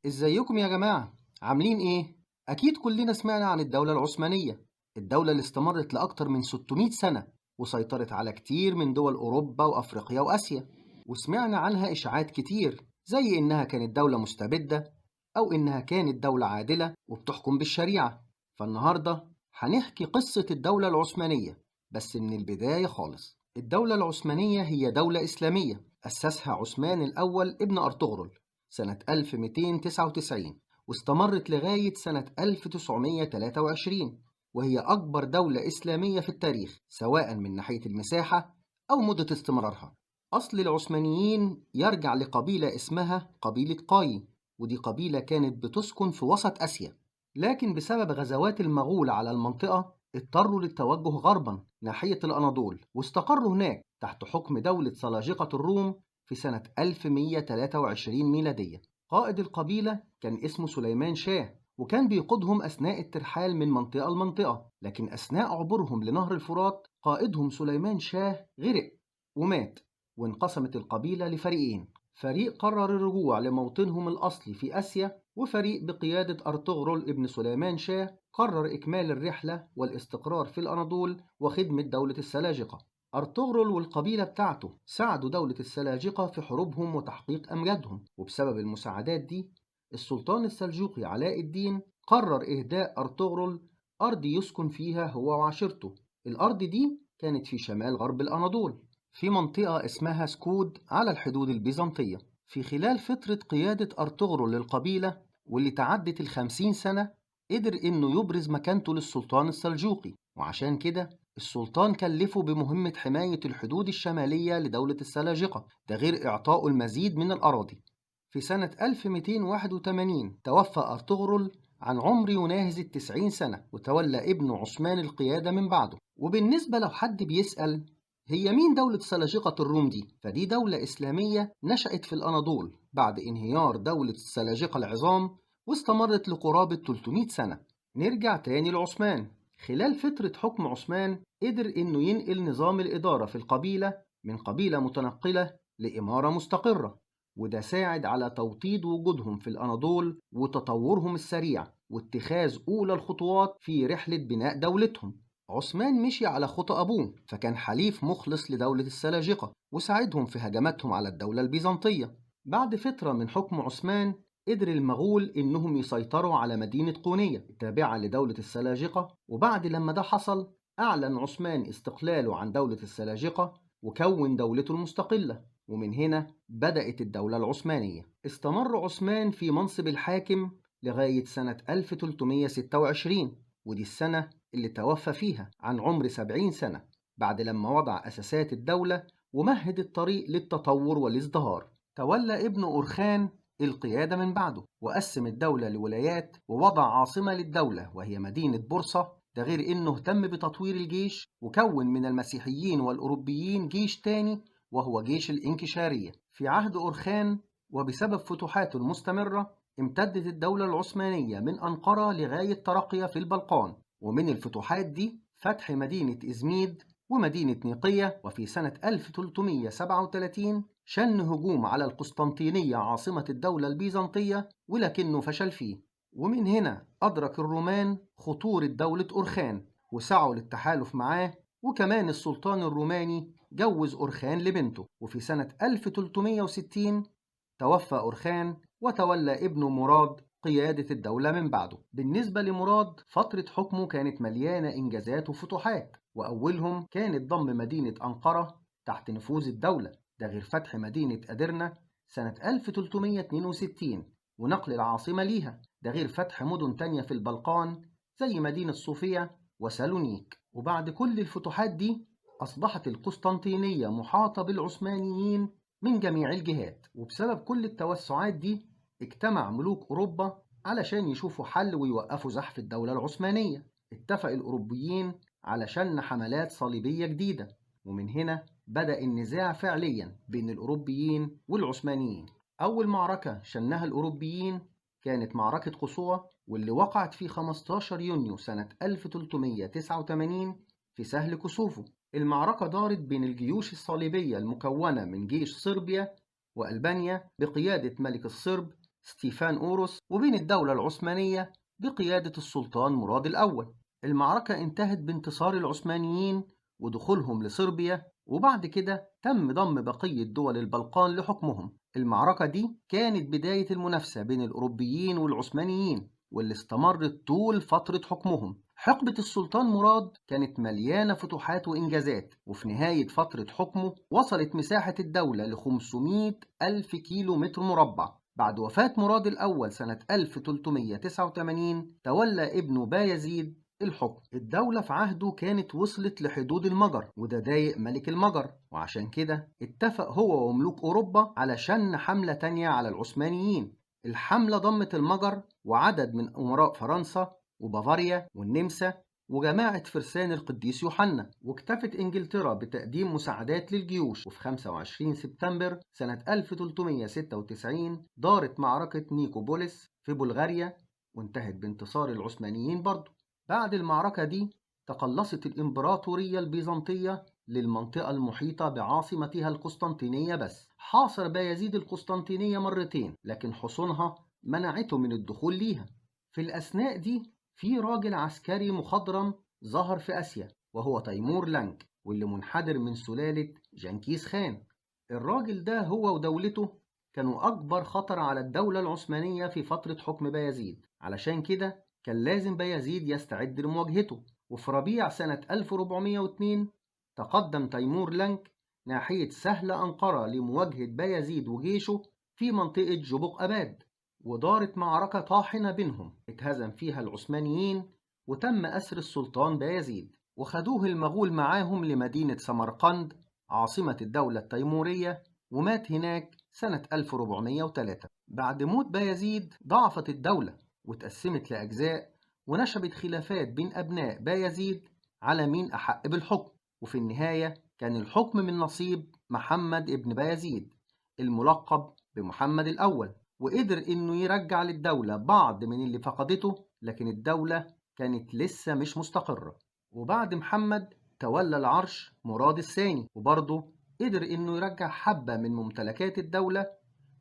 ازيكم يا جماعة؟ عاملين ايه؟ أكيد كلنا سمعنا عن الدولة العثمانية، الدولة اللي استمرت لأكتر من 600 سنة وسيطرت على كتير من دول أوروبا وأفريقيا وآسيا، وسمعنا عنها إشاعات كتير زي إنها كانت دولة مستبدة أو إنها كانت دولة عادلة وبتحكم بالشريعة. فالنهاردة هنحكي قصة الدولة العثمانية بس من البداية خالص. الدولة العثمانية هي دولة إسلامية أسسها عثمان الأول ابن أرطغرل سنة 1299 واستمرت لغاية سنة 1923، وهي أكبر دولة إسلامية في التاريخ سواء من ناحية المساحة أو مدة استمرارها. أصل العثمانيين يرجع لقبيلة اسمها قبيلة قاي، ودي قبيلة كانت بتسكن في وسط آسيا، لكن بسبب غزوات المغول على المنطقة اضطروا للتوجه غربا ناحية الأناضول واستقروا هناك تحت حكم دولة سلاجقة الروم في سنة 1123 ميلادية. قائد القبيلة كان اسمه سليمان شاه، وكان بيقودهم أثناء الترحال من منطقة لمنطقة، لكن أثناء عبورهم لنهر الفرات قائدهم سليمان شاه غرق ومات، وانقسمت القبيلة لفريقين، فريق قرر الرجوع لموطنهم الأصلي في آسيا، وفريق بقيادة أرطغرل ابن سليمان شاه قرر إكمال الرحلة والاستقرار في الأناضول وخدمة دولة السلاجقة. أرطغرل والقبيلة بتاعته ساعدوا دولة السلاجقة في حروبهم وتحقيق أمجادهم، وبسبب المساعدات دي السلطان السلجوقي علاء الدين قرر إهداء أرطغرل أرض يسكن فيها هو وعشيرته. الأرض دي كانت في شمال غرب الأناضول في منطقة اسمها سكود على الحدود البيزنطية. في خلال فترة قيادة أرطغرل للقبيلة واللي تعدت 50 سنة قدر إنه يبرز مكانته للسلطان السلجوقي، وعشان كده السلطان كلفه بمهمة حماية الحدود الشمالية لدولة السلاجقة، ده غير إعطائه المزيد من الأراضي. في سنة 1281 توفى أرطغرل عن عمر يناهز 90 سنة، وتولى ابنه عثمان القيادة من بعده. وبالنسبة لو حد بيسأل هي مين دولة سلاجقة الروم دي؟ فدي دولة إسلامية نشأت في الأناضول بعد انهيار دولة السلاجقة العظام واستمرت لقرابة 300 سنة. نرجع تاني لعثمان. خلال فترة حكم عثمان قدر إنه ينقل نظام الإدارة في القبيلة من قبيلة متنقلة لإمارة مستقرة، وده ساعد على توطيد وجودهم في الأناضول وتطورهم السريع واتخاذ أولى الخطوات في رحلة بناء دولتهم. عثمان مشي على خطى أبوه، فكان حليف مخلص لدولة السلاجقة وساعدهم في هجماتهم على الدولة البيزنطية. بعد فترة من حكم عثمان قدر المغول إنهم يسيطروا على مدينة قونية التابعة لدولة السلاجقة، وبعد لما ده حصل أعلن عثمان استقلاله عن دولة السلاجقة وكون دولته المستقلة، ومن هنا بدأت الدولة العثمانية. استمر عثمان في منصب الحاكم لغاية سنة 1326، ودي السنة اللي توفى فيها عن عمر 70 سنة بعد لما وضع أساسات الدولة ومهد الطريق للتطور والازدهار. تولى ابنه أورخان القيادة من بعده وقسم الدولة لولايات ووضع عاصمة للدولة وهي مدينة بورصة، ده غير إنه اهتم بتطوير الجيش وكون من المسيحيين والأوروبيين جيش تاني وهو جيش الإنكشارية في عهد أورخان. وبسبب فتوحاته المستمرة امتدت الدولة العثمانية من أنقرة لغاية ترقية في البلقان، ومن الفتوحات دي فتح مدينة إزميد ومدينة نيقية. وفي سنة 1337 شن هجوم على القسطنطينية عاصمة الدولة البيزنطية ولكنه فشل فيه، ومن هنا أدرك الرومان خطورة دولة أورخان وسعوا للتحالف معاه، وكمان السلطان الروماني جوز أورخان لبنته. وفي سنة 1360 توفى أورخان وتولى ابنه مراد قيادة الدولة من بعده. بالنسبة لمراد فترة حكمه كانت مليانة إنجازات وفتوحات، وأولهم كانت ضم مدينة أنقرة تحت نفوذ الدولة، ده غير فتح مدينة أدرنة سنة 1362 ونقل العاصمة ليها، ده غير فتح مدن تانية في البلقان زي مدينة صوفيا وسالونيك. وبعد كل الفتوحات دي أصبحت القسطنطينية محاطة بالعثمانيين من جميع الجهات، وبسبب كل التوسعات دي اجتمع ملوك أوروبا علشان يشوفوا حل ويوقفوا زحف الدولة العثمانية. اتفق الأوروبيين على شن حملات صليبية جديدة، ومن هنا بدأ النزاع فعليا بين الأوروبيين والعثمانيين. أول معركة شنها الأوروبيين كانت معركة قصوى، واللي وقعت في 15 يونيو سنة 1389 في سهل كوسوفو. المعركة دارت بين الجيوش الصليبية المكونة من جيش صربيا وألبانيا بقيادة ملك الصرب ستيفان أوروس وبين الدولة العثمانية بقيادة السلطان مراد الأول. المعركة انتهت بانتصار العثمانيين ودخولهم لصربيا، وبعد كده تم ضم بقية دول البلقان لحكمهم. المعركة دي كانت بداية المنافسة بين الأوروبيين والعثمانيين، واللي استمرت طول فترة حكمهم. حقبة السلطان مراد كانت مليانة فتوحات وإنجازات، وفي نهاية فترة حكمه وصلت مساحة الدولة ل 500 ألف كيلو متر مربع. بعد وفاة مراد الأول سنة 1389 تولى ابنه بايزيد الحكم. الدولة في عهده كانت وصلت لحدود المجر، وده ضايق ملك المجر، وعشان كده اتفق هو وملوك أوروبا على شن حملة تانية على العثمانيين. الحملة ضمت المجر وعدد من أمراء فرنسا وبافاريا والنمسا وجماعة فرسان القديس يوحنا، واكتفت إنجلترا بتقديم مساعدات للجيوش. وفي 25 سبتمبر سنة 1396 دارت معركة نيكوبوليس في بلغاريا، وانتهت بانتصار العثمانيين برضه. بعد المعركة دي تقلصت الإمبراطورية البيزنطية للمنطقة المحيطة بعاصمتها القسطنطينية بس. حاصر بايزيد القسطنطينية مرتين، لكن حصونها منعته من الدخول ليها. في الأثناء دي في راجل عسكري مخضرم ظهر في آسيا، وهو تيمور لانك، واللي منحدر من سلالة جنكيز خان. الراجل ده هو ودولته كانوا أكبر خطر على الدولة العثمانية في فترة حكم بايزيد، علشان كده كان لازم بايزيد يستعد لمواجهته. وفي ربيع سنة 1402 تقدم تيمور لانك ناحية سهل أنقرة لمواجهة بايزيد وجيشه في منطقة جبق أباد، ودارت معركة طاحنة بينهم اتهزم فيها العثمانيين، وتم أسر السلطان بايزيد وخدوه المغول معاهم لمدينة سمرقند عاصمة الدولة التيمورية، ومات هناك سنة 1403. بعد موت بايزيد ضعفت الدولة واتقسمت لأجزاء، ونشبت خلافات بين أبناء بايزيد على مين أحق بالحكم. وفي النهاية كان الحكم من نصيب محمد ابن بايزيد الملقب بمحمد الأول، وقدر إنه يرجع للدولة بعض من اللي فقدته، لكن الدولة كانت لسه مش مستقرة. وبعد محمد تولى العرش مراد الثاني، وبرضه قدر إنه يرجع حبة من ممتلكات الدولة،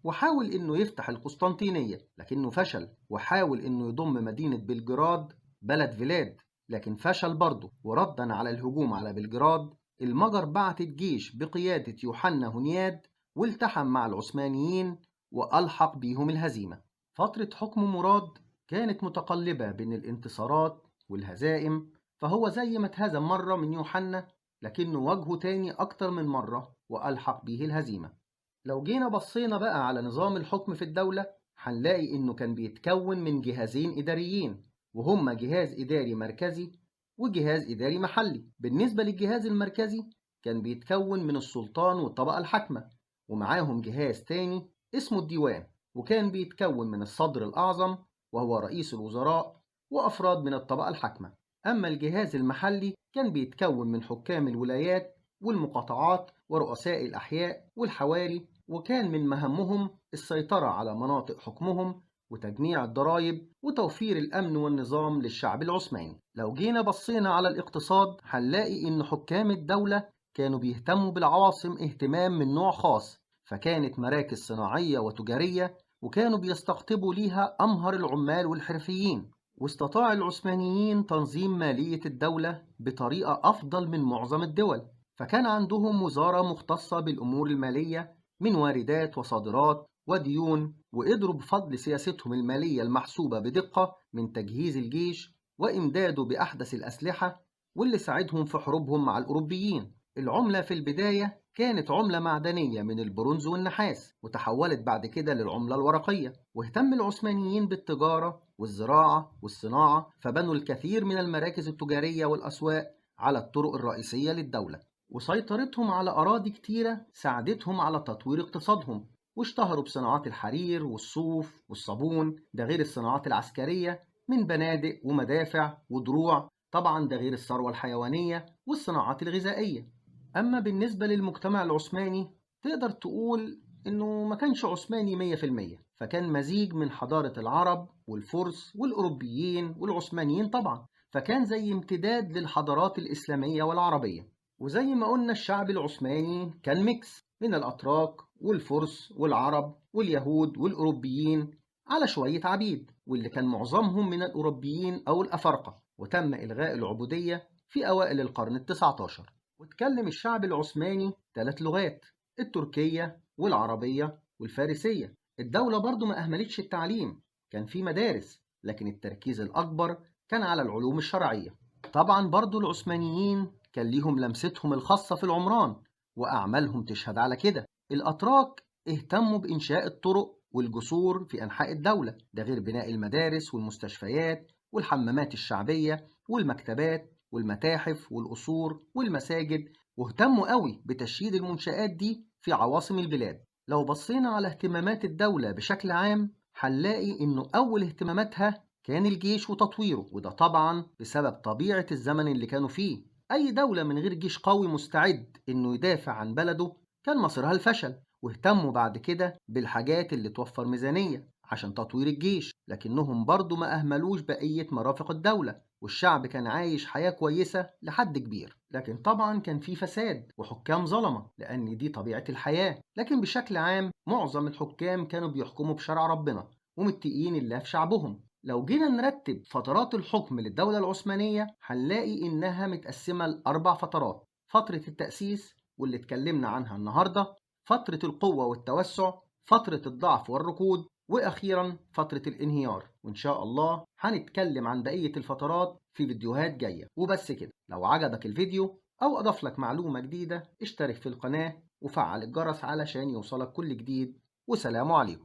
وحاول إنه يفتح القسطنطينية لكنه فشل، وحاول إنه يضم مدينة بلجراد بلد فيلاد لكن فشل برضه. وردا على الهجوم على بلجراد المجر بعتت جيش بقيادة يوحنا هنياد والتحم مع العثمانيين وألحق بيهم الهزيمة. فترة حكم مراد كانت متقلبة بين الانتصارات والهزائم، فهو زي ما اتهزم مرة من يوحنا لكنه واجهه تاني أكتر من مرة وألحق بيه الهزيمة. لو جينا بصينا بقى على نظام الحكم في الدولة هنلاقي إنه كان بيتكون من جهازين إداريين، وهما جهاز إداري مركزي وجهاز إداري محلي. بالنسبة للجهاز المركزي كان بيتكون من السلطان والطبقة الحاكمة، ومعاهم جهاز تاني اسمه الديوان، وكان بيتكون من الصدر الأعظم وهو رئيس الوزراء وأفراد من الطبقة الحاكمة. أما الجهاز المحلي كان بيتكون من حكام الولايات والمقاطعات ورؤساء الأحياء والحواري، وكان من مهمهم السيطرة على مناطق حكمهم وتجميع الضرائب وتوفير الأمن والنظام للشعب العثماني. لو جينا بصينا على الاقتصاد هنلاقي إن حكام الدولة كانوا بيهتموا بالعواصم اهتمام من نوع خاص، فكانت مراكز صناعية وتجارية، وكانوا بيستقطبوا ليها أمهر العمال والحرفيين. واستطاع العثمانيين تنظيم مالية الدولة بطريقة أفضل من معظم الدول، فكان عندهم وزارة مختصة بالأمور المالية من واردات وصادرات وديون، وقدروا بفضل سياستهم المالية المحسوبة بدقة من تجهيز الجيش وإمداده بأحدث الأسلحة، واللي ساعدهم في حروبهم مع الأوروبيين. العملة في البداية كانت عملة معدنية من البرونز والنحاس، وتحولت بعد كده للعملة الورقية. واهتم العثمانيين بالتجارة والزراعة والصناعة، فبنوا الكثير من المراكز التجارية والأسواق على الطرق الرئيسية للدولة. وسيطرتهم على أراضي كتيرة ساعدتهم على تطوير اقتصادهم، واشتهروا بصناعات الحرير والصوف والصابون، ده غير الصناعات العسكرية من بنادق ومدافع ودروع، طبعا ده غير الثروة الحيوانية والصناعات الغذائية. أما بالنسبة للمجتمع العثماني تقدر تقول إنه ما كانش عثماني 100%، فكان مزيج من حضارة العرب والفرس والأوروبيين والعثمانيين طبعا، فكان زي امتداد للحضارات الإسلامية والعربية. وزي ما قلنا الشعب العثماني كان ميكس من الأتراك والفرس والعرب واليهود والأوروبيين، على شوية عبيد، واللي كان معظمهم من الأوروبيين أو الأفارقة، وتم إلغاء العبودية في أوائل القرن ال19. واتكلم الشعب العثماني 3 لغات: التركية والعربية والفارسية. الدولة برضو ما أهملتش التعليم، كان في مدارس، لكن التركيز الأكبر كان على العلوم الشرعية. طبعا برضو العثمانيين كان ليهم لمستهم الخاصة في العمران، وأعمالهم تشهد على كده. الأتراك اهتموا بإنشاء الطرق والجسور في أنحاء الدولة، ده غير بناء المدارس والمستشفيات والحمامات الشعبية والمكتبات والمتاحف والقصور والمساجد، واهتموا قوي بتشييد المنشآت دي في عواصم البلاد. لو بصينا على اهتمامات الدولة بشكل عام هنلاقي إنه أول اهتماماتها كان الجيش وتطويره، وده طبعا بسبب طبيعة الزمن اللي كانوا فيه. أي دولة من غير جيش قوي مستعد إنه يدافع عن بلده كان مصيرها الفشل. واهتموا بعد كده بالحاجات اللي توفر ميزانية عشان تطوير الجيش، لكنهم برضو ما أهملوش بقية مرافق الدولة، والشعب كان عايش حياة كويسة لحد كبير. لكن طبعا كان في فساد وحكام ظلمة، لأن دي طبيعة الحياة. لكن بشكل عام معظم الحكام كانوا بيحكموا بشرع ربنا ومتقين الله في شعبهم. لو جينا نرتب فترات الحكم للدولة العثمانية هنلاقي إنها متقسمة ل4 فترات: فترة التأسيس واللي اتكلمنا عنها النهاردة، فترة القوة والتوسع، فترة الضعف والركود، وأخيرا فترة الانهيار. وإن شاء الله هنتكلم عن بقية الفترات في فيديوهات جاية. وبس كده، لو عجبك الفيديو أو أضاف لك معلومة جديدة اشترك في القناة وفعل الجرس علشان يوصلك كل جديد. وسلام عليكم.